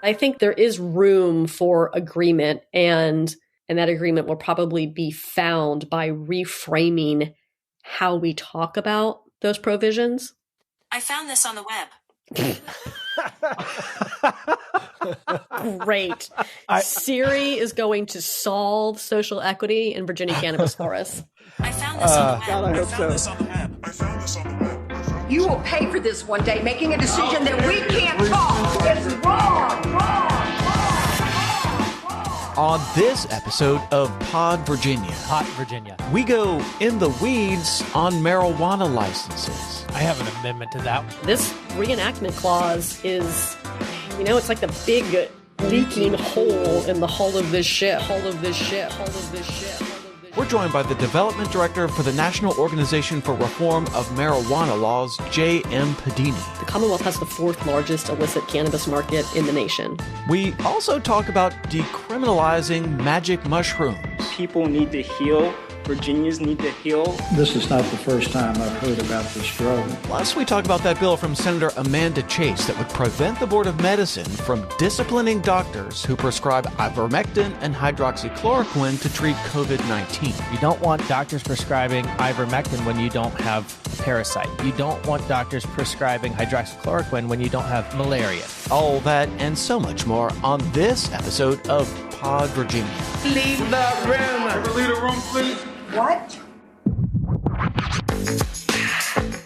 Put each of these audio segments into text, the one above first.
I think there is room for agreement, and that agreement will probably be found by reframing how we talk about those provisions. I found this on the web. Great. Siri is going to solve social equity in Virginia cannabis for us. I found this on the web. God, I hope so. You will pay for this one day, making a decision that we can't talk. It's wrong. On this episode of Pod Virginia, we go in the weeds on marijuana licenses. I have an amendment to that. This reenactment clause is, it's like the big leaking hole in the hull of this ship. We're joined by the Development Director for the National Organization for Reform of Marijuana Laws, J.M. Pedini. The Commonwealth has the fourth largest illicit cannabis market in the nation. We also talk about decriminalizing magic mushrooms. People need to heal. Virginians need to heal. This is not the first time I've heard about this drug. Plus, we talk about that bill from Senator Amanda Chase that would prevent the Board of Medicine from disciplining doctors who prescribe ivermectin and hydroxychloroquine to treat COVID-19. You don't want doctors prescribing ivermectin when you don't have a parasite. You don't want doctors prescribing hydroxychloroquine when you don't have malaria. All that and so much more on this episode of Pod Virginia. Leave the room. Leave the room, please. What?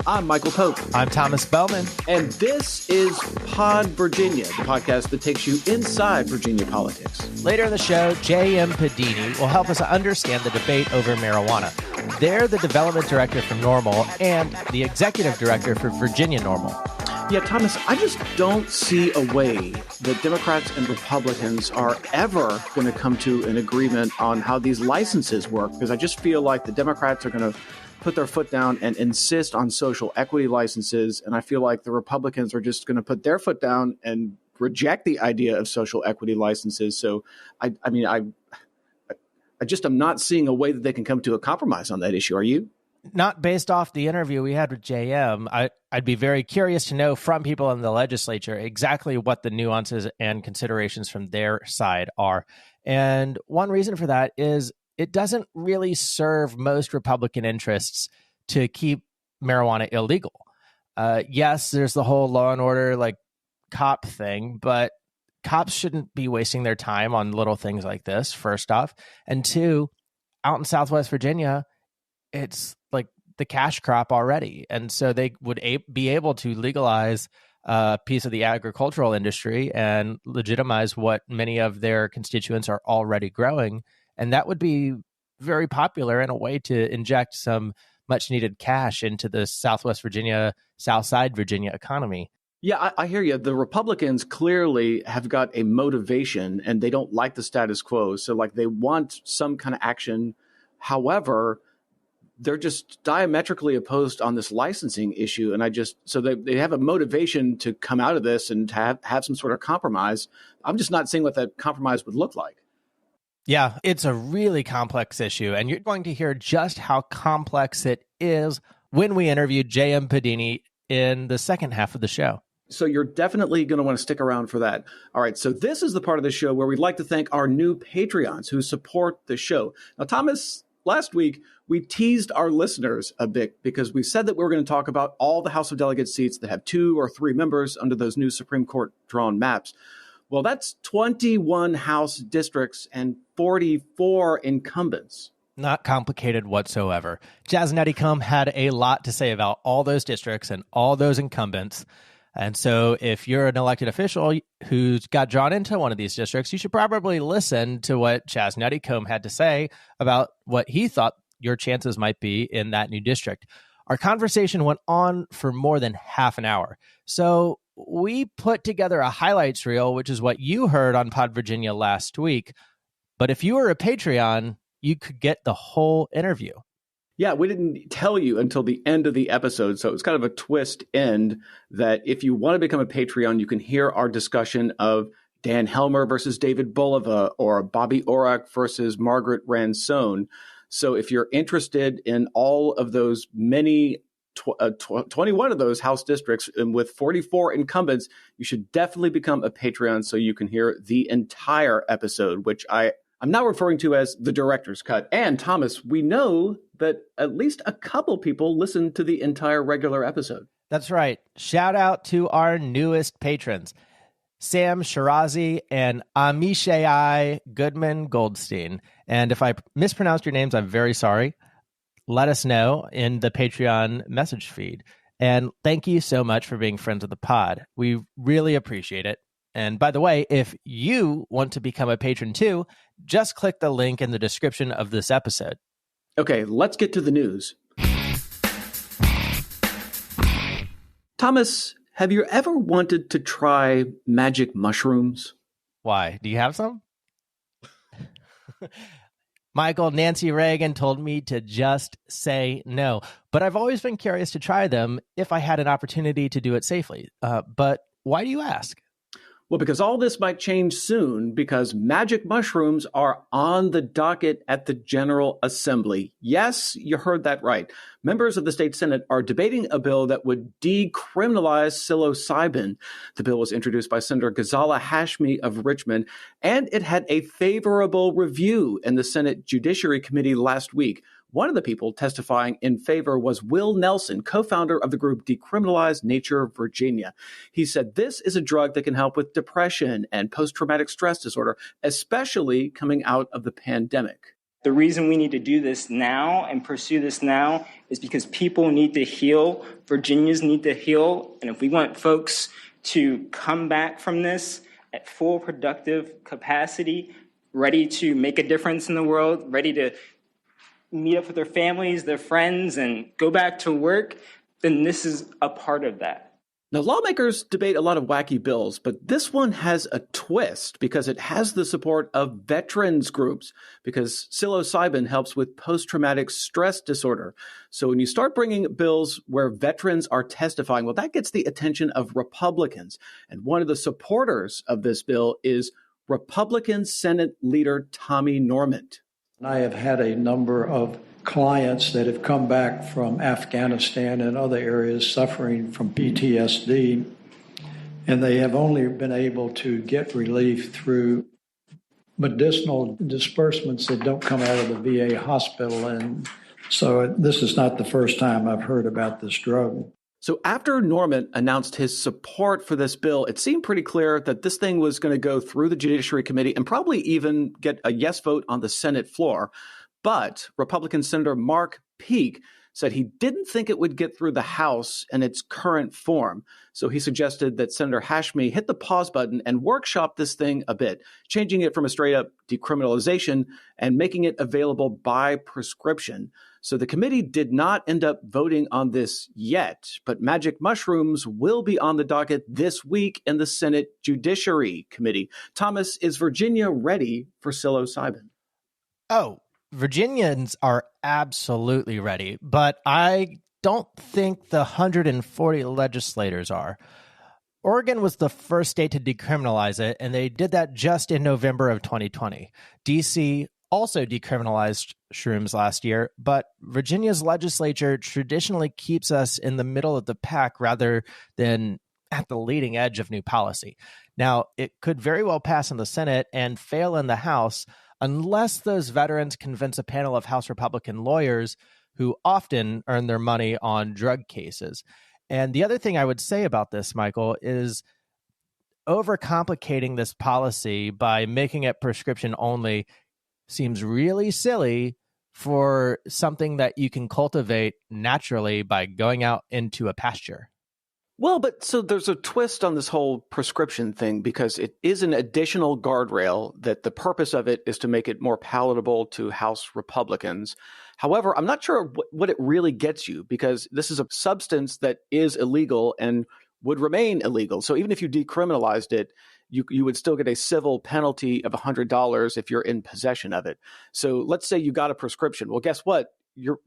I'm Michael Pope. I'm Thomas Bellman. And this is Pod Virginia, the podcast that takes you inside Virginia politics. Later in the show, J.M. Pedini will help us understand the debate over marijuana. They're the development director for NORML and the executive director for Virginia NORML. Yeah, Thomas, I just don't see a way that Democrats and Republicans are ever going to come to an agreement on how these licenses work, because I just feel like the Democrats are going to put their foot down and insist on social equity licenses, and I feel like the Republicans are just going to put their foot down and reject the idea of social equity licenses. So, I just am not seeing a way that they can come to a compromise on that issue. Are you? Not based off the interview we had with JM. I'd be very curious to know from people in the legislature exactly what the nuances and considerations from their side are. And one reason for that is it doesn't really serve most Republican interests to keep marijuana illegal. Yes, there's the whole law and order, like cop thing, but cops shouldn't be wasting their time on little things like this, first off. And two, out in Southwest Virginia, it's like the cash crop already. And so they would be able to legalize a piece of the agricultural industry and legitimize what many of their constituents are already growing. And that would be very popular and a way to inject some much needed cash into the Southwest Virginia, Southside Virginia economy. Yeah, I hear you. The Republicans clearly have got a motivation and they don't like the status quo. So like they want some kind of action. However, they're just diametrically opposed on this licensing issue. And so they have a motivation to come out of this and to have some sort of compromise. I'm just not seeing what that compromise would look like. Yeah, it's a really complex issue. And you're going to hear just how complex it is when we interview J.M. Pedini in the second half of the show. So you're definitely going to want to stick around for that. All right. So this is the part of the show where we'd like to thank our new Patreons who support the show. Now, Thomas, last week, we teased our listeners a bit because we said that we were going to talk about all the House of Delegates seats that have 2 or 3 members under those new Supreme Court drawn maps. Well, that's 21 House districts and 44 incumbents. Not complicated whatsoever. Jazz Nuttycombe had a lot to say about all those districts and all those incumbents. And so if you're an elected official who's got drawn into one of these districts, you should probably listen to what Chaz Nuttycombe had to say about what he thought your chances might be in that new district. Our conversation went on for more than half an hour. So we put together a highlights reel, which is what you heard on Pod Virginia last week. But if you were a Patreon, you could get the whole interview. Yeah, we didn't tell you until the end of the episode. So it was kind of a twist end that if you want to become a Patreon, you can hear our discussion of Dan Helmer versus David Bulova or Bobby Orak versus Margaret Ransone. So if you're interested in all of those many 21 of those House districts, and with 44 incumbents, you should definitely become a Patreon so you can hear the entire episode, which I'm now referring to as the director's cut. And Thomas, we know that at least a couple people listen to the entire regular episode. That's right. Shout out to our newest patrons, Sam Shirazi and Amishai Goodman Goldstein. And if I mispronounced your names, I'm very sorry. Let us know in the Patreon message feed. And thank you so much for being friends of the pod. We really appreciate it. And by the way, if you want to become a patron too, just click the link in the description of this episode. Okay, let's get to the news. Thomas, have you ever wanted to try magic mushrooms? Why? Do you have some? Michael, Nancy Reagan told me to just say no, but I've always been curious to try them if I had an opportunity to do it safely. But why do you ask? Well, because all this might change soon, because magic mushrooms are on the docket at the General Assembly. Yes, you heard that right. Members of the state Senate are debating a bill that would decriminalize psilocybin. The bill was introduced by Senator Ghazala Hashmi of Richmond, and it had a favorable review in the Senate Judiciary Committee last week. One of the people testifying in favor was Will Nelson, co-founder of the group Decriminalize Nature Virginia. He said this is a drug that can help with depression and post-traumatic stress disorder, especially coming out of the pandemic. The reason we need to do this now and pursue this now is because people need to heal. Virginians need to heal. And if we want folks to come back from this at full productive capacity, ready to make a difference in the world, ready to meet up with their families, their friends, and go back to work, then this is a part of that. Now, lawmakers debate a lot of wacky bills, but this one has a twist because it has the support of veterans groups, because psilocybin helps with post-traumatic stress disorder. So when you start bringing bills where veterans are testifying, well, that gets the attention of Republicans. And one of the supporters of this bill is Republican Senate leader Tommy Norment. I have had a number of clients that have come back from Afghanistan and other areas suffering from PTSD, and they have only been able to get relief through medicinal disbursements that don't come out of the VA hospital. And so this is not the first time I've heard about this drug. So after Norman announced his support for this bill, it seemed pretty clear that this thing was going to go through the Judiciary Committee and probably even get a yes vote on the Senate floor. But Republican Senator Mark Peake said he didn't think it would get through the House in its current form. So he suggested that Senator Hashmi hit the pause button and workshop this thing a bit, changing it from a straight-up decriminalization and making it available by prescription. So the committee did not end up voting on this yet, but magic mushrooms will be on the docket this week in the Senate Judiciary Committee. Thomas, is Virginia ready for psilocybin? Oh, Virginians are absolutely ready, but I don't think the 140 legislators are. Oregon was the first state to decriminalize it, and they did that just in November of 2020. D.C. also decriminalized shrooms last year, but Virginia's legislature traditionally keeps us in the middle of the pack rather than at the leading edge of new policy. Now, it could very well pass in the Senate and fail in the House unless those veterans convince a panel of House Republican lawyers who often earn their money on drug cases. And the other thing I would say about this, Michael, is overcomplicating this policy by making it prescription only seems really silly for something that you can cultivate naturally by going out into a pasture. Well, but so there's a twist on this whole prescription thing because it is an additional guardrail that the purpose of it is to make it more palatable to House Republicans. However, I'm not sure what it really gets you because this is a substance that is illegal and would remain illegal. So even if you decriminalized it, you would still get a civil penalty of $100 if you're in possession of it. So let's say you got a prescription. Well, guess what? You're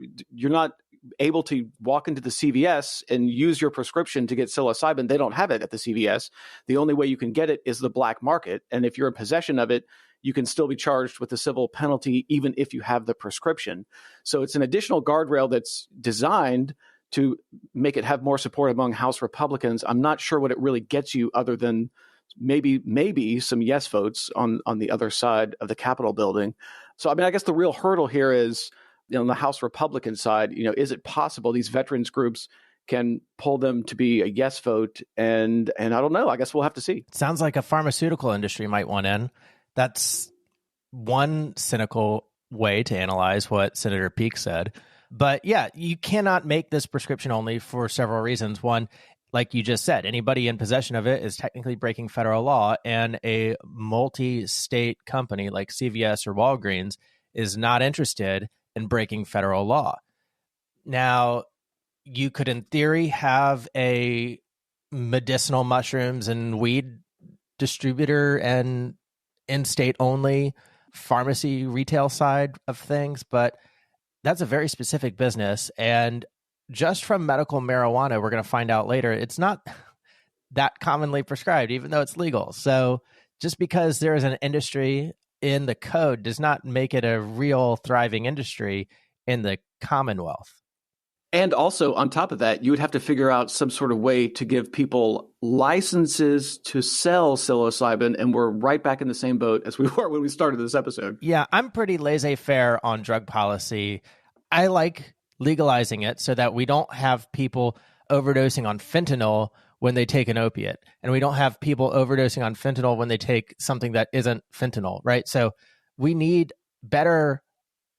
not able to walk into the CVS and use your prescription to get psilocybin. They don't have it at the CVS. The only way you can get it is the black market. And if you're in possession of it, you can still be charged with a civil penalty even if you have the prescription. So it's an additional guardrail that's designed to make it have more support among House Republicans. I'm not sure what it really gets you other than maybe some yes votes on the other side of the Capitol building. So, I mean, I guess the real hurdle here is, on the House Republican side, is it possible these veterans groups can pull them to be a yes vote? And I don't know. I guess we'll have to see. Sounds like a pharmaceutical industry might want in. That's one cynical way to analyze what Senator Peake said. But yeah, you cannot make this prescription only for several reasons. One, like you just said, anybody in possession of it is technically breaking federal law, and a multi-state company like CVS or Walgreens is not interested in breaking federal law. Now, you could, in theory, have a medicinal mushrooms and weed distributor and in-state only pharmacy retail side of things, but that's a very specific business. And just from medical marijuana, we're going to find out later, it's not that commonly prescribed, even though it's legal. So just because there is an industry in the code does not make it a real thriving industry in the Commonwealth. And also, on top of that, you would have to figure out some sort of way to give people licenses to sell psilocybin, and we're right back in the same boat as we were when we started this episode. Yeah, I'm pretty laissez-faire on drug policy. I like legalizing it so that we don't have people overdosing on fentanyl when they take an opiate, and we don't have people overdosing on fentanyl when they take something that isn't fentanyl, right? So we need better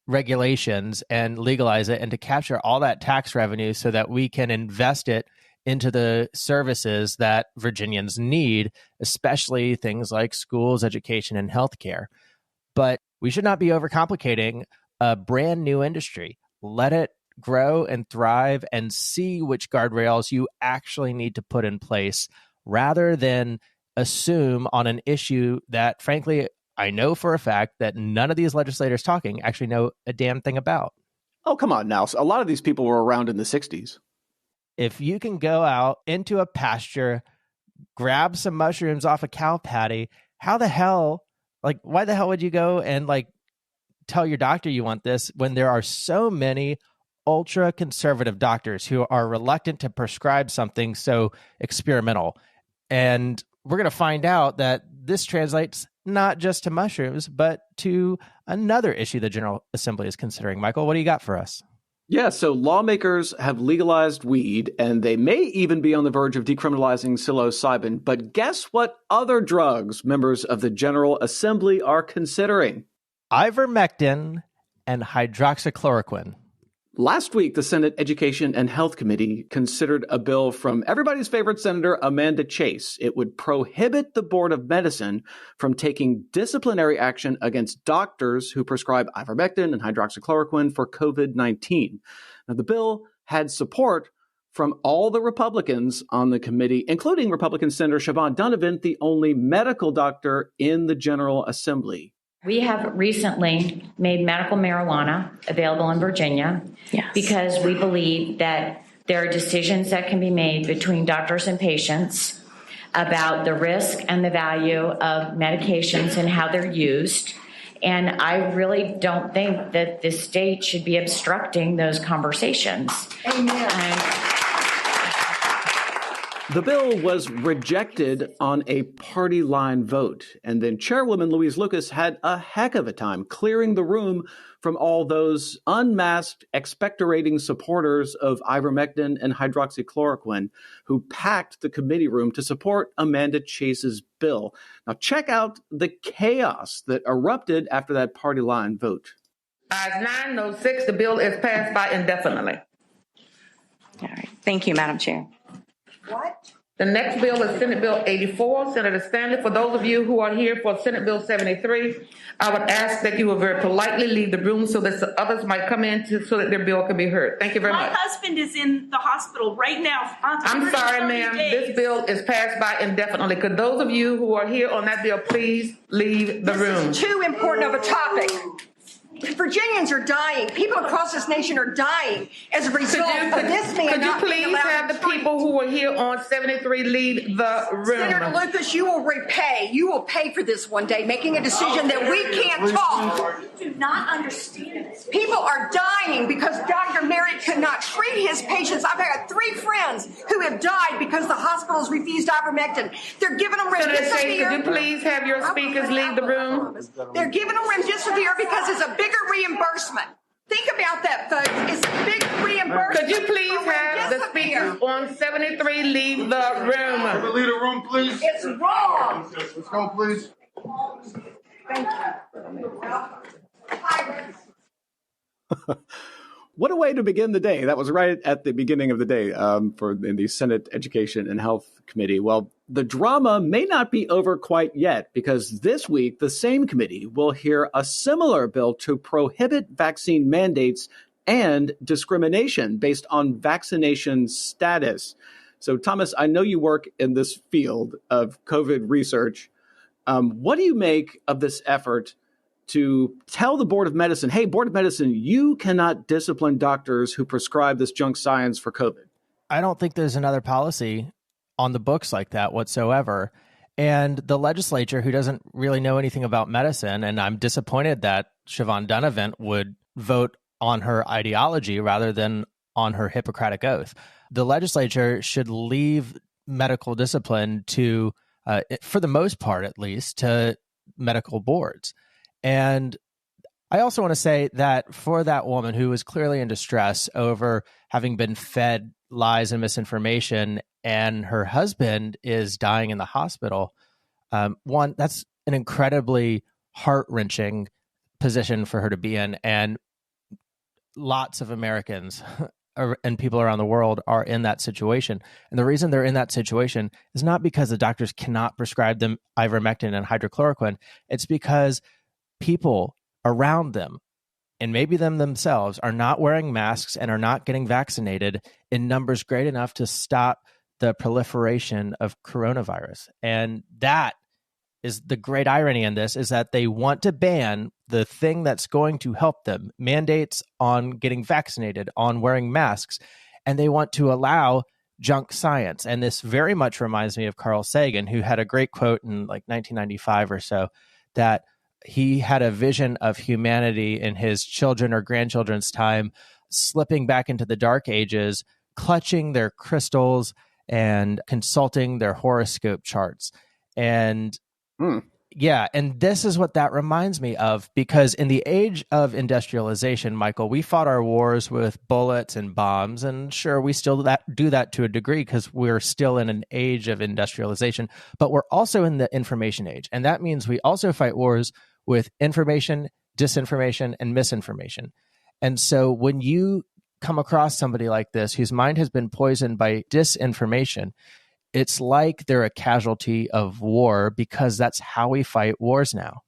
regulations and legalize it, and to capture all that tax revenue so that we can invest it into the services that Virginians need, especially things like schools, education, and healthcare. But we should not be overcomplicating a brand new industry. Let it grow and thrive, and see which guardrails you actually need to put in place, rather than assume on an issue that, frankly, I know for a fact that none of these legislators talking actually know a damn thing about. Oh, come on now. A lot of these people were around in the 60s. If you can go out into a pasture, grab some mushrooms off a cow patty, why the hell would you go and tell your doctor you want this when there are so many ultra conservative doctors who are reluctant to prescribe something so experimental? And we're going to find out that this translates not just to mushrooms, but to another issue the General Assembly is considering. Michael, what do you got for us? Yeah, so lawmakers have legalized weed, and they may even be on the verge of decriminalizing psilocybin. But guess what other drugs members of the General Assembly are considering? Ivermectin and hydroxychloroquine. Last week, the Senate Education and Health Committee considered a bill from everybody's favorite Senator Amanda Chase. It would prohibit the Board of Medicine from taking disciplinary action against doctors who prescribe ivermectin and hydroxychloroquine for COVID-19. Now, the bill had support from all the Republicans on the committee, including Republican Senator Siobhan Donovan, the only medical doctor in the General Assembly. We have recently made medical marijuana available in Virginia because we believe that there are decisions that can be made between doctors and patients about the risk and the value of medications and how they're used. And I really don't think that the state should be obstructing those conversations. Amen. The bill was rejected on a party line vote, and then Chairwoman Louise Lucas had a heck of a time clearing the room from all those unmasked, expectorating supporters of ivermectin and hydroxychloroquine who packed the committee room to support Amanda Chase's bill. Now check out the chaos that erupted after that party line vote. Ayes 9, no 6, the bill is passed by indefinitely. All right. Thank you, Madam Chair. What? The next bill is Senate Bill 84. Senator Stanley, for those of you who are here for Senate Bill 73, I would ask that you will very politely leave the room so that others might come in so that their bill can be heard. Thank you very much. My husband is in the hospital right now. I'm sorry, ma'am. This bill is passed by indefinitely. Could those of you who are here on that bill please leave the room? This is too important of a topic. Virginians are dying. People across this nation are dying as a result of this man Could you not being please allowed have to the treat. people who are here on 73 leave the room? Senator Lucas, you will repay. You will pay for this one day, making a decision that we can't talk. You do not understand this. People are dying because Dr. Merritt could not treat his patients. I've had 3 friends who have died because the hospitals refused ivermectin. They're giving them Senator Chase, remdesivir. could you please have your speakers leave the room? They're giving them remdesivir because it's a bigger reimbursement. Think about that, folks. It's a big reimbursement. Could you please have the speakers on 73 leave the room? Leave the room, please. It's wrong. Let's go, please. Thank you. What a way to begin the day. That was right at the beginning of the day in the Senate Education and Health Committee. Well, the drama may not be over quite yet, because this week the same committee will hear a similar bill to prohibit vaccine mandates and discrimination based on vaccination status. So, Thomas, I know you work in this field of COVID research. What do you make of this effort to tell the Board of Medicine, hey, Board of Medicine, you cannot discipline doctors who prescribe this junk science for COVID? I don't think there's another policy on the books like that whatsoever. And the legislature, who doesn't really know anything about medicine, and I'm disappointed that Siobhan Donovan would vote on her ideology rather than on her Hippocratic oath. The legislature should leave medical discipline to, for the most part at least, to medical boards. And I also want to say that for that woman who was clearly in distress over having been fed lies and misinformation, and her husband is dying in the hospital, one, that's an incredibly heart-wrenching position for her to be in. And lots of Americans and people around the world are in that situation. And the reason they're in that situation is not because the doctors cannot prescribe them ivermectin and hydroxychloroquine. It's because people around them, and maybe them themselves, are not wearing masks and are not getting vaccinated in numbers great enough to stop the proliferation of coronavirus. And that is the great irony in this, is that they want to ban the thing that's going to help them, mandates on getting vaccinated, on wearing masks, and they want to allow junk science. And this very much reminds me of Carl Sagan, who had a great quote in like 1995 or so, that he had a vision of humanity in his children or grandchildren's time slipping back into the dark ages, clutching their crystals and consulting their horoscope charts. And yeah, and this is what that reminds me of, because in the age of industrialization, Michael, we fought our wars with bullets and bombs, and sure, we still do that to a degree because we're still in an age of industrialization, but we're also in the information age. And that means we also fight wars with information, disinformation, and misinformation. And so when you come across somebody like this, whose mind has been poisoned by disinformation, it's like they're a casualty of war, because that's how we fight wars now.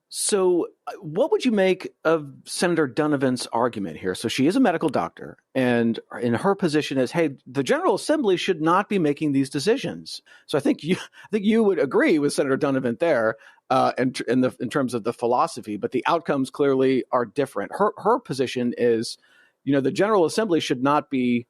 So what would you make of Senator Donovan's argument here? So she is a medical doctor, and in her position is, hey, the General Assembly should not be making these decisions. So I think you would agree with Senator Donovan there in terms of the philosophy, but the outcomes clearly are different. Her position is, the General Assembly should not be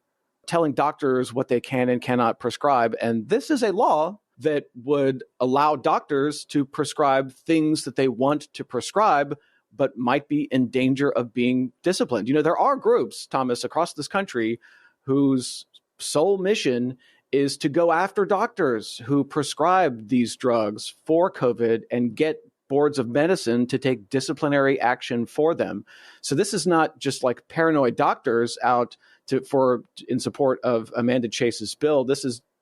telling doctors what they can and cannot prescribe. And this is a law that would allow doctors to prescribe things that they want to prescribe, but might be in danger of being disciplined. There are groups, Thomas, across this country whose sole mission is to go after doctors who prescribe these drugs for COVID and get boards of medicine to take disciplinary action for them. So this is not just like paranoid doctors out in support of Amanda Chase's bill.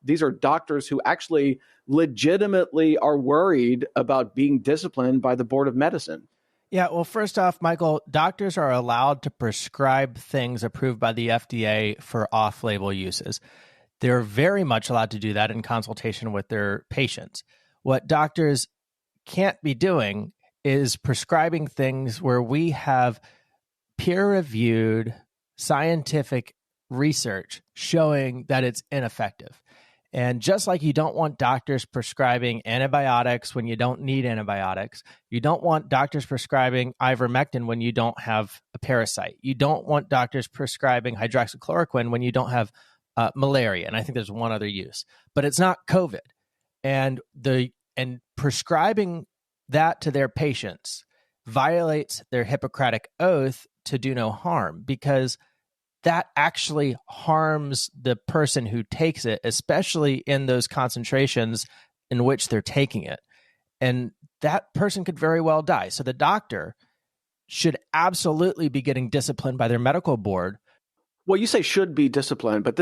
These are doctors who actually legitimately are worried about being disciplined by the Board of Medicine. Yeah, well, first off, Michael, doctors are allowed to prescribe things approved by the FDA for off-label uses. They're very much allowed to do that in consultation with their patients. What doctors can't be doing is prescribing things where we have peer-reviewed scientific research showing that it's ineffective. And just like you don't want doctors prescribing antibiotics when you don't need antibiotics, you don't want doctors prescribing ivermectin when you don't have a parasite. You don't want doctors prescribing hydroxychloroquine when you don't have malaria. And I think there's one other use, but it's not COVID. And prescribing that to their patients violates their Hippocratic oath to do no harm, because that actually harms the person who takes it, especially in those concentrations in which they're taking it. And that person could very well die. So the doctor should absolutely be getting disciplined by their medical board. Well, you say should be disciplined, but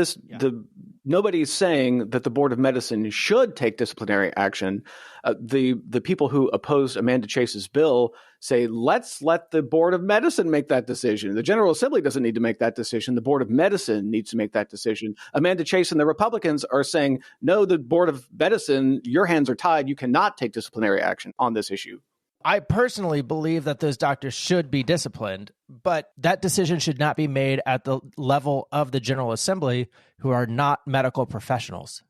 nobody's saying that the Board of Medicine should take disciplinary action. The people who oppose Amanda Chase's bill say, let's let the Board of Medicine make that decision. The General Assembly doesn't need to make that decision. The Board of Medicine needs to make that decision. Amanda Chase and the Republicans are saying, no, the Board of Medicine, your hands are tied. You cannot take disciplinary action on this issue. I personally believe that those doctors should be disciplined, but that decision should not be made at the level of the General Assembly, who are not medical professionals.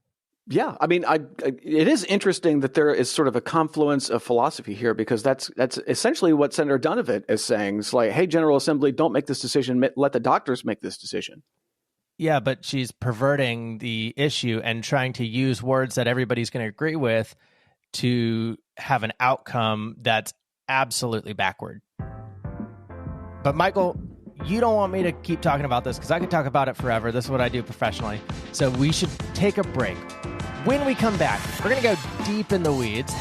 Yeah, I mean, it is interesting that there is sort of a confluence of philosophy here, because that's essentially what Senator Donovan is saying. It's like, hey, General Assembly, don't make this decision. Let the doctors make this decision. Yeah, but she's perverting the issue and trying to use words that everybody's going to agree with to have an outcome that's absolutely backward. But Michael, you don't want me to keep talking about this because I could talk about it forever. This is what I do professionally. So we should take a break. When we come back, we're going to go deep in the weeds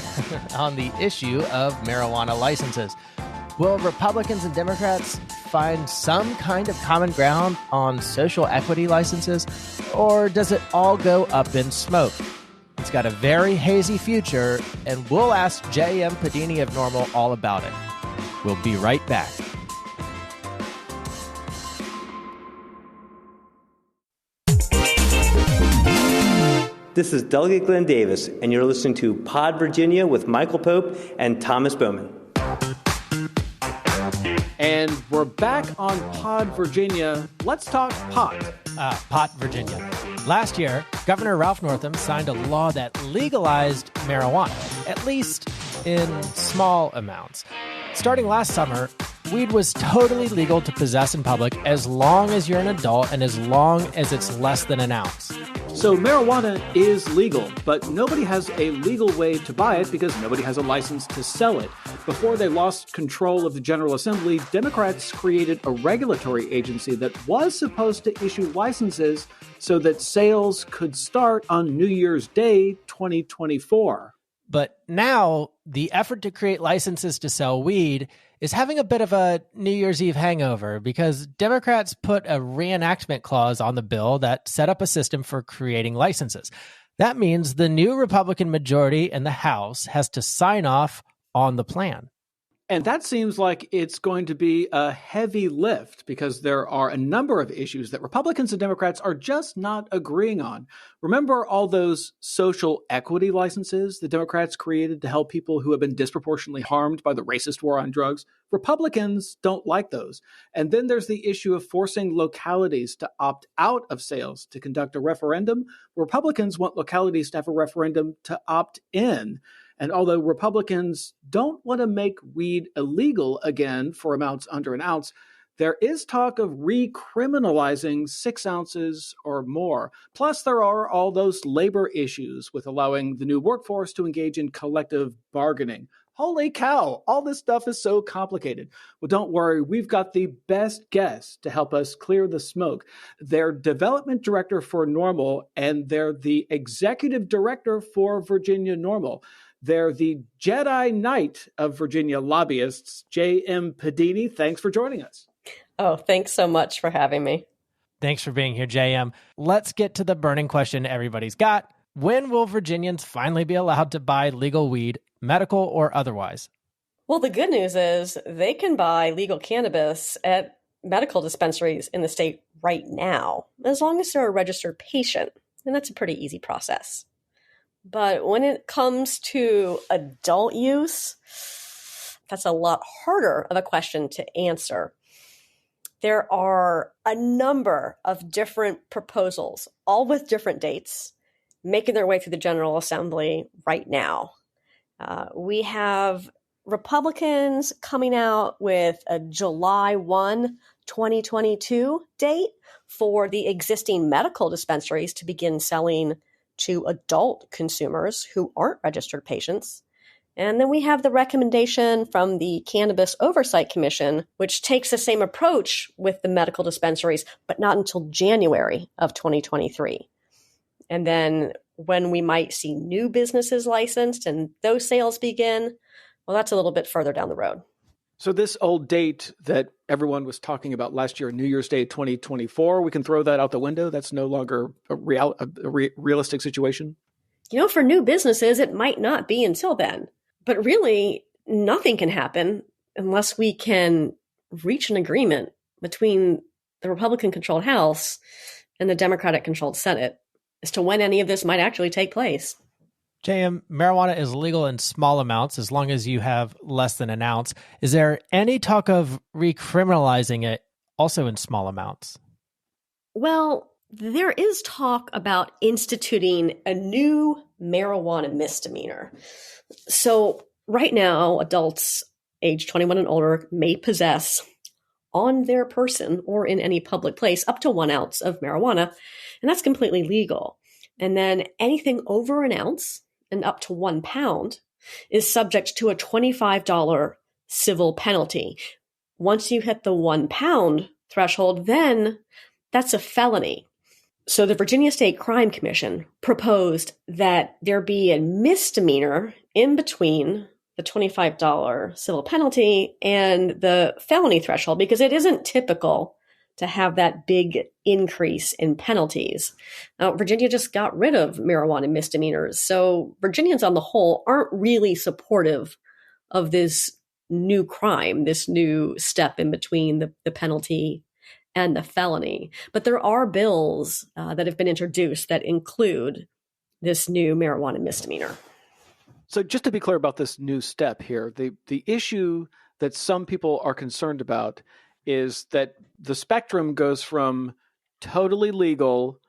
on the issue of marijuana licenses. Will Republicans and Democrats find some kind of common ground on social equity licenses, or does it all go up in smoke? It's got a very hazy future, and we'll ask J.M. Pedini of NORML all about it. We'll be right back. This is Delegate Glenn Davis, and you're listening to Pod Virginia with Michael Pope and Thomas Bowman. And we're back on Pod Virginia. Let's talk pot. Pot Virginia. Last year, Governor Ralph Northam signed a law that legalized marijuana, at least in small amounts. Starting last summer, weed was totally legal to possess in public as long as you're an adult and as long as it's less than an ounce. So marijuana is legal, but nobody has a legal way to buy it because nobody has a license to sell it. Before they lost control of the General Assembly, Democrats created a regulatory agency that was supposed to issue licenses so that sales could start on New Year's Day, 2024. But now the effort to create licenses to sell weed is having a bit of a New Year's Eve hangover because Democrats put a reenactment clause on the bill that set up a system for creating licenses. That means the new Republican majority in the House has to sign off on the plan. And that seems like it's going to be a heavy lift because there are a number of issues that Republicans and Democrats are just not agreeing on. Remember all those social equity licenses the Democrats created to help people who have been disproportionately harmed by the racist war on drugs? Republicans don't like those. And then there's the issue of forcing localities to opt out of sales to conduct a referendum. Republicans want localities to have a referendum to opt in. And although Republicans don't want to make weed illegal again for amounts under an ounce, there is talk of recriminalizing 6 ounces or more. Plus, there are all those labor issues with allowing the new workforce to engage in collective bargaining. Holy cow, all this stuff is so complicated. Well, don't worry, we've got the best guests to help us clear the smoke. They're development director for NORML, and they're the executive director for Virginia NORML. They're the Jedi Knight of Virginia lobbyists, J.M. Pedini. Thanks for joining us. Oh, thanks so much for having me. Thanks for being here, JM. Let's get to the burning question everybody's got. When will Virginians finally be allowed to buy legal weed, medical or otherwise? Well, the good news is they can buy legal cannabis at medical dispensaries in the state right now, as long as they're a registered patient. And that's a pretty easy process. But when it comes to adult use, that's a lot harder of a question to answer. There are a number of different proposals, all with different dates, making their way through the General Assembly right now. We have Republicans coming out with a July 1, 2022 date for the existing medical dispensaries to begin selling to adult consumers who aren't registered patients. And then we have the recommendation from the Cannabis Oversight Commission, which takes the same approach with the medical dispensaries, but not until January of 2023. And then when we might see new businesses licensed and those sales begin, well, that's a little bit further down the road. So this old date that everyone was talking about last year, New Year's Day 2024, we can throw that out the window? That's no longer a realistic situation? For new businesses, it might not be until then. But really, nothing can happen unless we can reach an agreement between the Republican-controlled House and the Democratic-controlled Senate as to when any of this might actually take place. JM, marijuana is legal in small amounts as long as you have less than an ounce. Is there any talk of recriminalizing it also in small amounts? Well, there is talk about instituting a new marijuana misdemeanor. So right now, adults age 21 and older may possess on their person or in any public place up to 1 ounce of marijuana, and that's completely legal. And then anything over an ounce and up to 1 pound is subject to a $25 civil penalty. Once you hit the 1 pound threshold, then that's a felony. So the Virginia State Crime Commission proposed that there be a misdemeanor in between the $25 civil penalty and the felony threshold, because it isn't typical to have that big increase in penalties. Now, Virginia just got rid of marijuana misdemeanors, so Virginians on the whole aren't really supportive of this new crime, this new step in between the penalty and the felony. But there are bills that have been introduced that include this new marijuana misdemeanor. So just to be clear about this new step here, the issue that some people are concerned about is that the spectrum goes from totally legal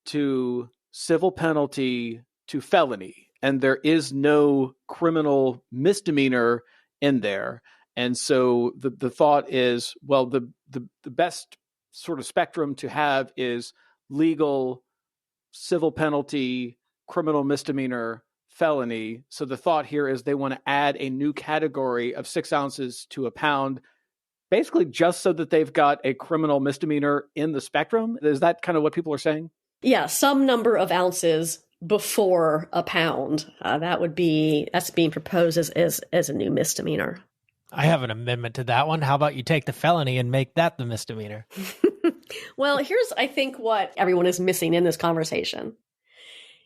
to civil penalty to felony, and there is no criminal misdemeanor in there. And so the thought is, well, the best sort of spectrum to have is legal, civil penalty, criminal misdemeanor, felony. So the thought here is they want to add a new category of 6 ounces to a pound, basically just so that they've got a criminal misdemeanor in the spectrum. Is that kind of what people are saying? Yeah, some number of ounces before a pound. That's being proposed as a new misdemeanor. I have an amendment to that one. How about you take the felony and make that the misdemeanor? Well, here's, I think, what everyone is missing in this conversation.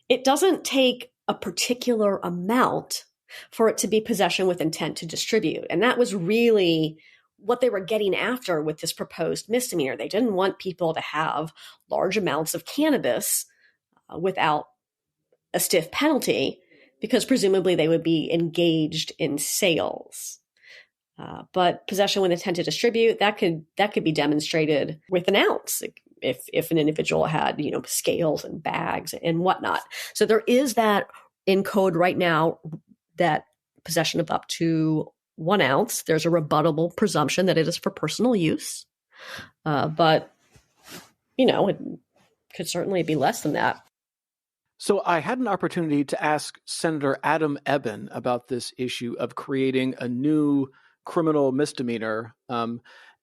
It doesn't take a particular amount for it to be possession with intent to distribute. And that was really what they were getting after with this proposed misdemeanor. They didn't want people to have large amounts of cannabis without a stiff penalty, because presumably they would be engaged in sales. But possession with intent to distribute, that could be demonstrated with an ounce if an individual had, scales and bags and whatnot. So there is that in code right now, that possession of up to 1 ounce. There's a rebuttable presumption that it is for personal use. But, it could certainly be less than that. So I had an opportunity to ask Senator Adam Evans about this issue of creating a new criminal misdemeanor.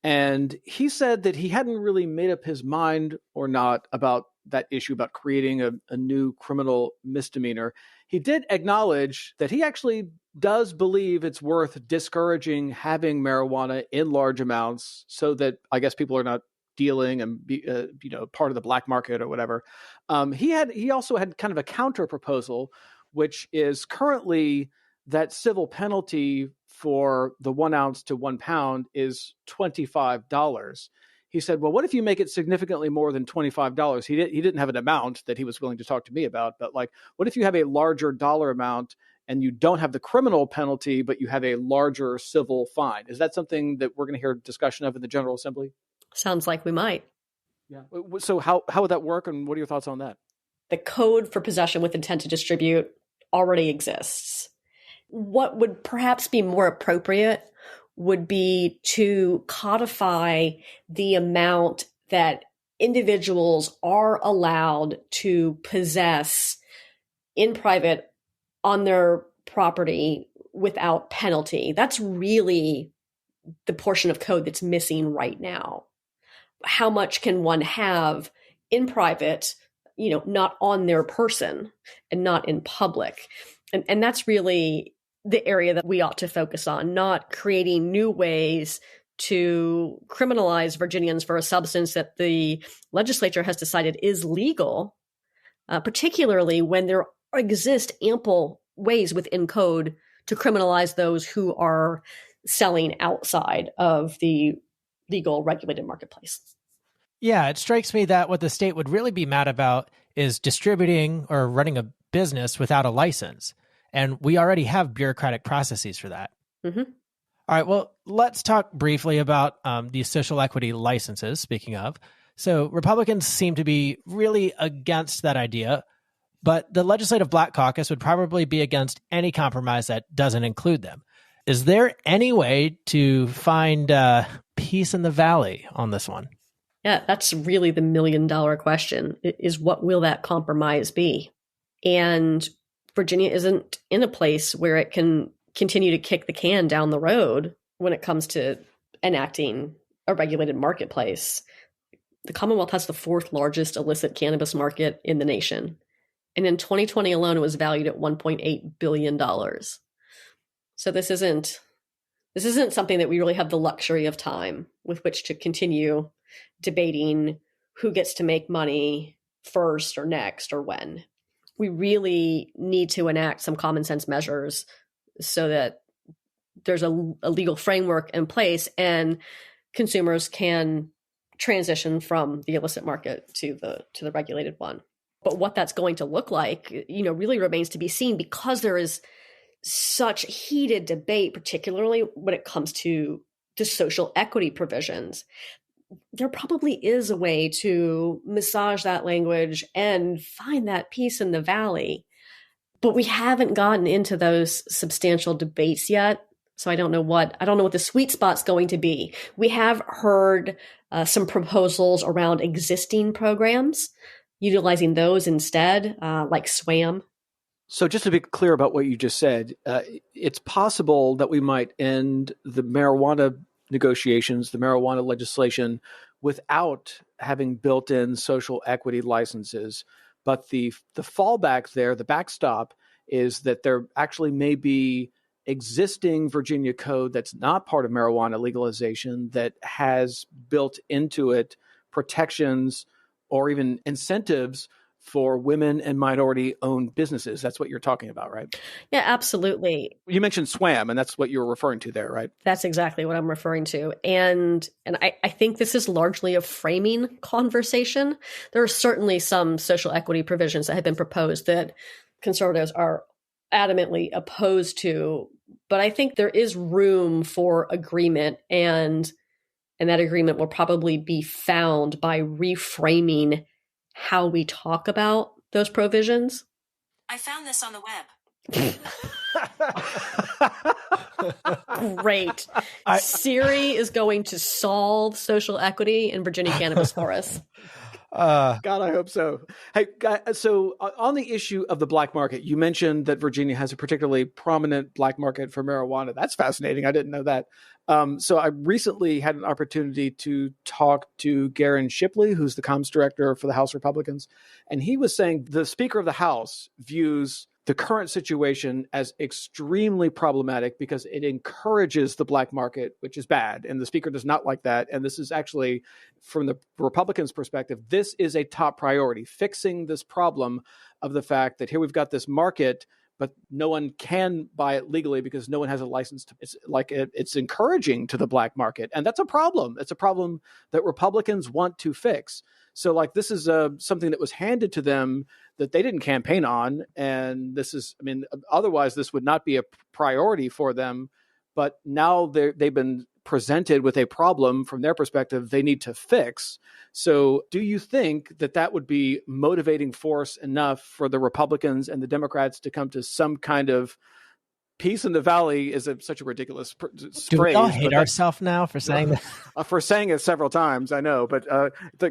And he said that he hadn't really made up his mind or not about that issue about creating a new criminal misdemeanor. He did acknowledge that he actually does believe it's worth discouraging having marijuana in large amounts so that I guess people are not dealing and be, part of the black market or whatever. He also had kind of a counter proposal, which is currently that civil penalty for the 1 ounce to 1 pound is $25. He said, well, what if you make it significantly more than $25? He didn't have an amount that he was willing to talk to me about, but what if you have a larger dollar amount and you don't have the criminal penalty, but you have a larger civil fine? Is that something that we're going to hear discussion of in the General Assembly? Sounds like we might. Yeah. So how would that work, and what are your thoughts on that? The code for possession with intent to distribute already exists. What would perhaps be more appropriate would be to codify the amount that individuals are allowed to possess in private on their property without penalty. That's really the portion of code that's missing right now. How much can one have in private, not on their person and not in public? And that's really the area that we ought to focus on, not creating new ways to criminalize Virginians for a substance that the legislature has decided is legal, particularly when there exist ample ways within code to criminalize those who are selling outside of the legal regulated marketplace. Yeah, it strikes me that what the state would really be mad about is distributing or running a business without a license. And we already have bureaucratic processes for that. Mm-hmm. All right, well, let's talk briefly about these social equity licenses, speaking of. So Republicans seem to be really against that idea, but the Legislative Black Caucus would probably be against any compromise that doesn't include them. Is there any way to find peace in the valley on this one? Yeah, that's really the $1 million question, is what will that compromise be? And Virginia isn't in a place where it can continue to kick the can down the road when it comes to enacting a regulated marketplace. The Commonwealth has the fourth largest illicit cannabis market in the nation. And in 2020 alone, it was valued at $1.8 billion. So this isn't something that we really have the luxury of time with which to continue debating who gets to make money first or next or when. We really need to enact some common sense measures so that there's a legal framework in place and consumers can transition from the illicit market to the regulated one. But what that's going to look like, really remains to be seen, because there is such heated debate, particularly when it comes to the social equity provisions. There probably is a way to massage that language and find that peace in the valley. But we haven't gotten into those substantial debates yet. So I don't know what the sweet spot's going to be. We have heard some proposals around existing programs, utilizing those instead, like SWAM. So just to be clear about what you just said, it's possible that we might end the marijuana negotiations, the marijuana legislation, without having built-in social equity licenses. But the fallback there, the backstop, is that there actually may be existing Virginia code that's not part of marijuana legalization that has built into it protections or even incentives for women and minority-owned businesses. That's what you're talking about, right? Yeah, absolutely. You mentioned SWAM, and that's what you were referring to there, right? That's exactly what I'm referring to. And I think this is largely a framing conversation. There are certainly some social equity provisions that have been proposed that conservatives are adamantly opposed to, but I think there is room for agreement, and that agreement will probably be found by reframing how we talk about those provisions. I found this on the web. Great. Siri is going to solve social equity in Virginia cannabis for us. God, I hope so. Hey, so on the issue of the black market, you mentioned that Virginia has a particularly prominent black market for marijuana. That's fascinating. I didn't know that. So I recently had an opportunity to talk to Garen Shipley, who's the comms director for the House Republicans. And he was saying the Speaker of the House views the current situation as extremely problematic because it encourages the black market, which is bad. And the Speaker does not like that. And this is actually, from the Republicans' perspective, this is a top priority, fixing this problem of the fact that here we've got this market, but no one can buy it legally because no one has a license. It's encouraging to the black market. And that's a problem. It's a problem that Republicans want to fix. So this is something that was handed to them that they didn't campaign on. And otherwise this would not be a priority for them. But now they've been presented with a problem from their perspective they need to fix. So do you think that that would be motivating force enough for the Republicans and the Democrats to come to some kind of peace in the valley? Is such a ridiculous phrase. Do we all hate ourselves now for saying that? For saying it several times, I know, but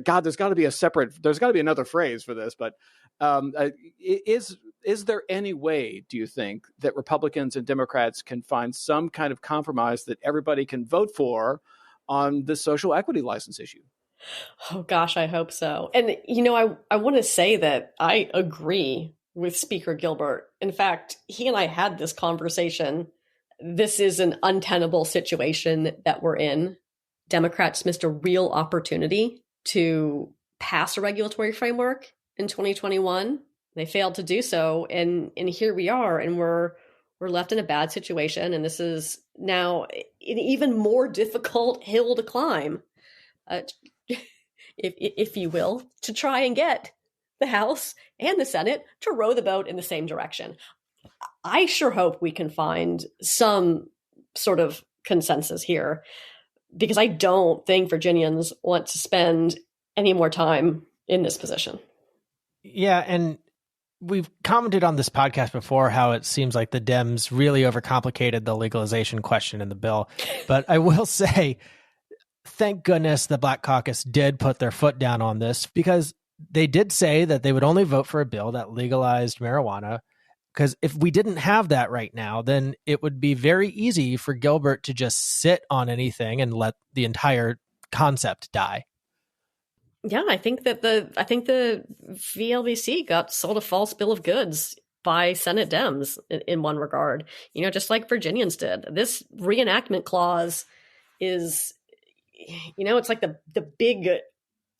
God, there's got to be another phrase for this. But is there any way, do you think, that Republicans and Democrats can find some kind of compromise that everybody can vote for on the social equity license issue? Oh gosh, I hope so. And I want to say that I agree with Speaker Gilbert. In fact, he and I had this conversation. This is an untenable situation that we're in. Democrats missed a real opportunity to pass a regulatory framework in 2021. They failed to do so, and here we are, and we're left in a bad situation. And this is now an even more difficult hill to climb, if you will, to try and get the House and the Senate to row the boat in the same direction. I sure hope we can find some sort of consensus here, because I don't think Virginians want to spend any more time in this position. Yeah, and we've commented on this podcast before how it seems like the Dems really overcomplicated the legalization question in the bill. But I will say, thank goodness the Black Caucus did put their foot down on this, because they did say that they would only vote for a bill that legalized marijuana, because if we didn't have that right now, then it would be very easy for Gilbert to just sit on anything and let the entire concept die. Yeah, I think the VLVC got sold a false bill of goods by Senate Dems in one regard, just like Virginians did. This reenactment clause is, it's like the big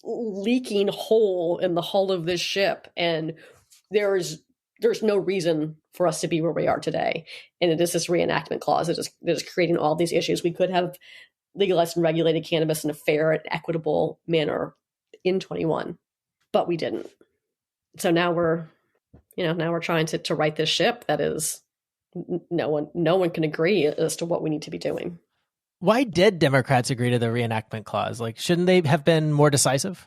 leaking hole in the hull of this ship, and there's no reason for us to be where we are today. And it is this reenactment clause that is creating all these issues. We could have legalized and regulated cannabis in a fair and equitable manner in 21, but we didn't. So now we're trying to right this ship that is no one can agree as to what we need to be doing. Why did Democrats agree to the reenactment clause? Like, shouldn't they have been more decisive?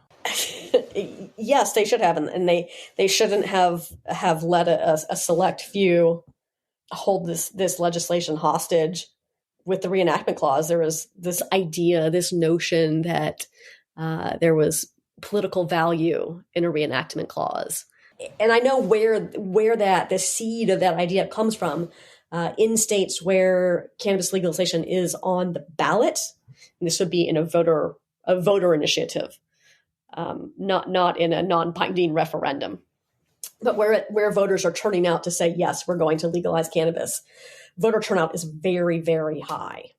Yes, they should have, and they shouldn't have let a select few hold this legislation hostage with the reenactment clause. There was this idea, this notion that there was political value in a reenactment clause, and I know where the seed of that idea comes from. In states where cannabis legalization is on the ballot, and this would be in a voter initiative, not in a non-binding referendum, but where voters are turning out to say, yes, we're going to legalize cannabis, voter turnout is very, very high.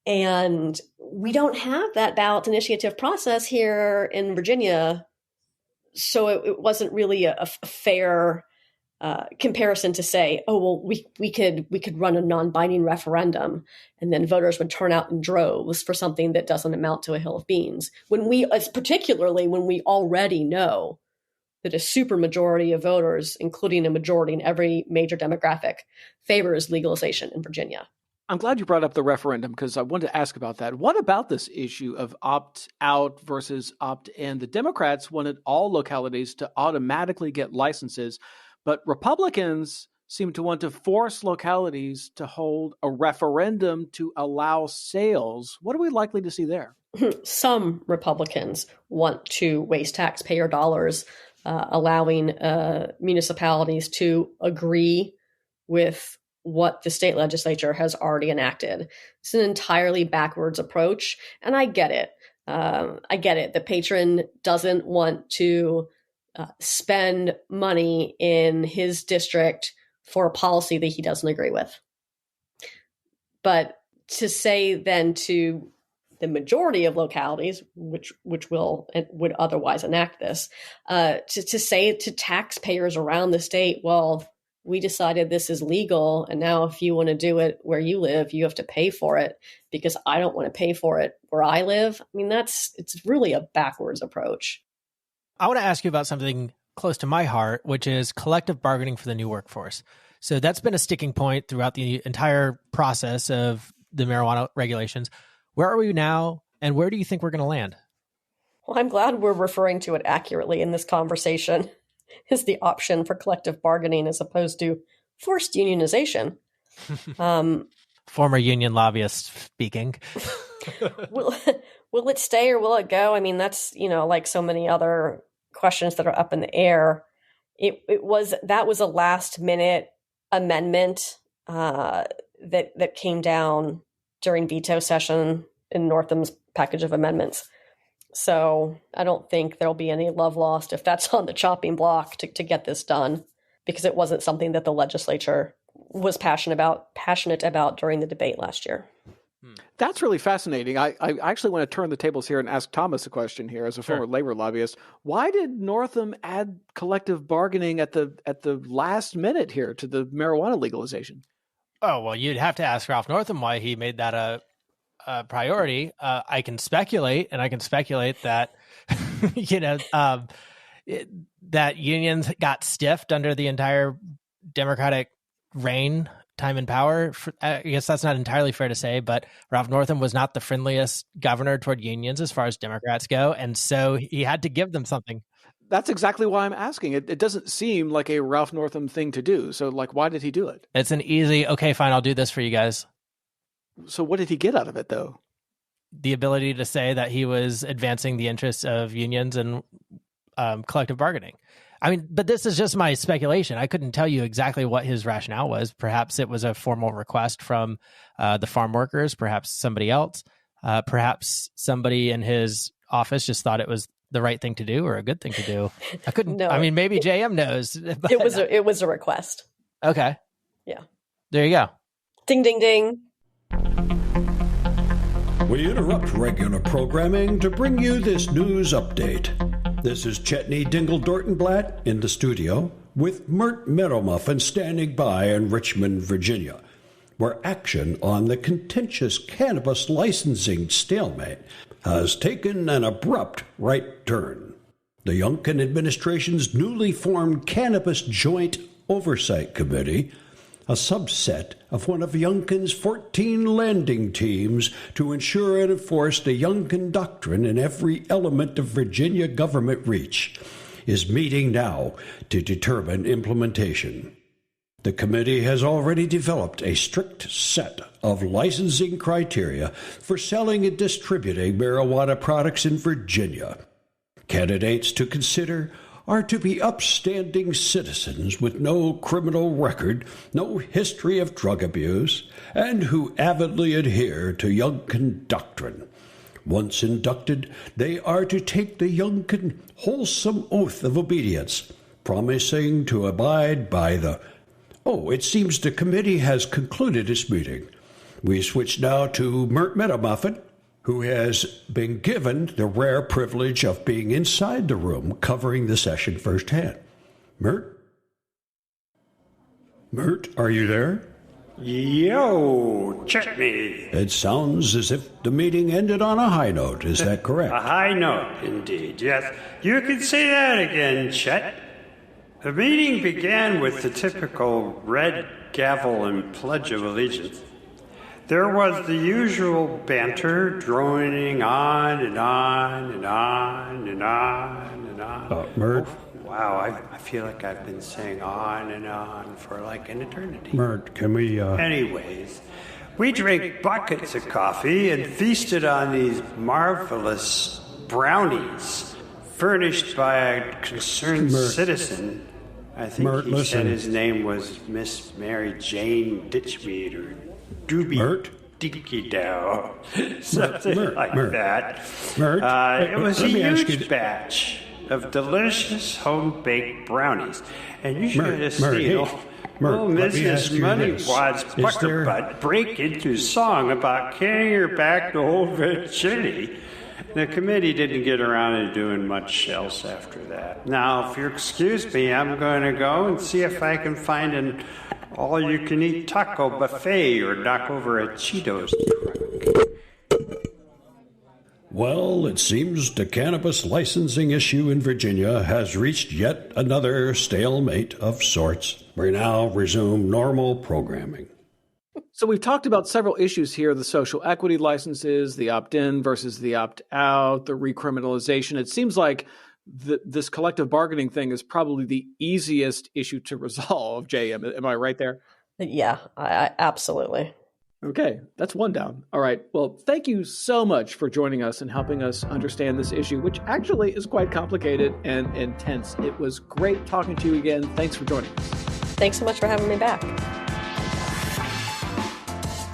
And we don't have that ballot initiative process here in Virginia, so it wasn't really a fair comparison to say, oh, well, we could run a non-binding referendum and then voters would turn out in droves for something that doesn't amount to a hill of beans. Particularly when we already know that a supermajority of voters, including a majority in every major demographic, favors legalization in Virginia. I'm glad you brought up the referendum, because I wanted to ask about that. What about this issue of opt-out versus opt-in? The Democrats wanted all localities to automatically get licenses, but Republicans seem to want to force localities to hold a referendum to allow sales. What are we likely to see there? Some Republicans want to waste taxpayer dollars, allowing municipalities to agree with what the state legislature has already enacted. It's an entirely backwards approach, and I get it. The patron doesn't want to spend money in his district for a policy that he doesn't agree with. But to say then to the majority of localities, which would otherwise enact this, to say to taxpayers around the state, well, we decided this is legal, and now if you want to do it where you live, you have to pay for it because I don't want to pay for it where I live. I mean, it's really a backwards approach. I want to ask you about something close to my heart, which is collective bargaining for the new workforce. So that's been a sticking point throughout the entire process of the marijuana regulations, Where are we now, and where do you think we're going to land? Well, I'm glad we're referring to it accurately in this conversation. Is the option for collective bargaining as opposed to forced unionization. Former union lobbyist speaking. Will it stay or will it go? I mean, that's, like so many other questions that are up in the air. That was a last minute amendment that came down during veto session in Northam's package of amendments. So I don't think there'll be any love lost if that's on the chopping block to get this done, because it wasn't something that the legislature was passionate about during the debate last year. That's really fascinating. I actually want to turn the tables here and ask Thomas a question here as a former labor lobbyist. Why did Northam add collective bargaining at the last minute here to the marijuana legalization? Oh, well, you'd have to ask Ralph Northam why he made that a priority. I can speculate that, that unions got stiffed under the entire Democratic reign, time in power. I guess that's not entirely fair to say, but Ralph Northam was not the friendliest governor toward unions as far as Democrats go. And so he had to give them something. That's exactly why I'm asking. It doesn't seem like a Ralph Northam thing to do. So why did he do it? It's an easy, okay, fine, I'll do this for you guys. So what did he get out of it, though? The ability to say that he was advancing the interests of unions and collective bargaining. I mean, but this is just my speculation. I couldn't tell you exactly what his rationale was. Perhaps it was a formal request from the farm workers, perhaps somebody else, perhaps somebody in his office just thought it was the right thing to do or a good thing to do. I couldn't, No. I mean, maybe JM knows. But It was a request. Okay. Yeah. There you go. Ding, ding, ding. We interrupt regular programming to bring you this news update. This is Chetney Dingle Dortenblatt in the studio with Mert Meadowmuffin standing by in Richmond, Virginia, where action on the contentious cannabis licensing stalemate has taken an abrupt right turn. The Youngkin administration's newly formed Cannabis Joint Oversight Committee, a subset of one of Youngkin's 14 landing teams to ensure and enforce the Youngkin Doctrine in every element of Virginia government reach, is meeting now to determine implementation. The committee has already developed a strict set of licensing criteria for selling and distributing marijuana products in Virginia. Candidates to consider are to be upstanding citizens with no criminal record, no history of drug abuse, and who avidly adhere to Youngkin doctrine. Once inducted, they are to take the Youngkin wholesome oath of obedience, promising to abide by the... Oh, it seems the committee has concluded its meeting. We switch now to Mert Meadowmuffin, who has been given the rare privilege of being inside the room covering the session firsthand. Mert? Mert, are you there? Yo, Chetney. It sounds as if the meeting ended on a high note. Is that correct? A high note, indeed. Yes, you can say that again, Chet. The meeting began with the typical red gavel and Pledge of Allegiance. There was the usual banter droning on and on and on and on and on. Mert? Oh, wow, I feel like I've been saying on and on for like an eternity. Mert, can we... Anyways, we drank buckets of coffee and feasted on these marvelous brownies furnished by a concerned citizen. I think Mert, he listen. said his name was Miss Mary Jane Ditchmead or Doobie Dinky Dow, something like that. Mert, it was a let me ask you huge batch of delicious home-baked brownies. And you should have seen old Mrs. Moneywad's Buckerbutt break into song about carrying her back to Old Virginia. The committee didn't get around to doing much else after that. Now, if you'll excuse me, I'm going to go and see if I can find an all-you-can-eat taco buffet or knock over a Cheetos truck. Well, it seems the cannabis licensing issue in Virginia has reached yet another stalemate of sorts. We now resume normal programming. So we've talked about several issues here, the social equity licenses, the opt-in versus the opt-out, the recriminalization. It seems like this collective bargaining thing is probably the easiest issue to resolve, JM. Am I right there? Yeah, absolutely. Okay, that's one down. All right. Well, thank you so much for joining us and helping us understand this issue, which actually is quite complicated and intense. It was great talking to you again. Thanks for joining us. Thanks so much for having me back.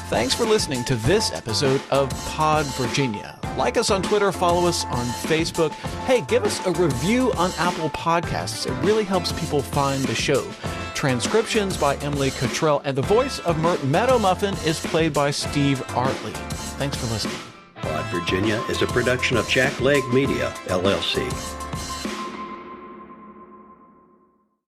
Thanks for listening to this episode of Pod Virginia. Like us on Twitter, follow us on Facebook. Hey, give us a review on Apple Podcasts. It really helps people find the show. Transcriptions by Emily Cottrell, and the voice of Mert Meadowmuffin is played by Steve Artley. Thanks for listening. Pod Virginia is a production of Jack Leg Media, LLC.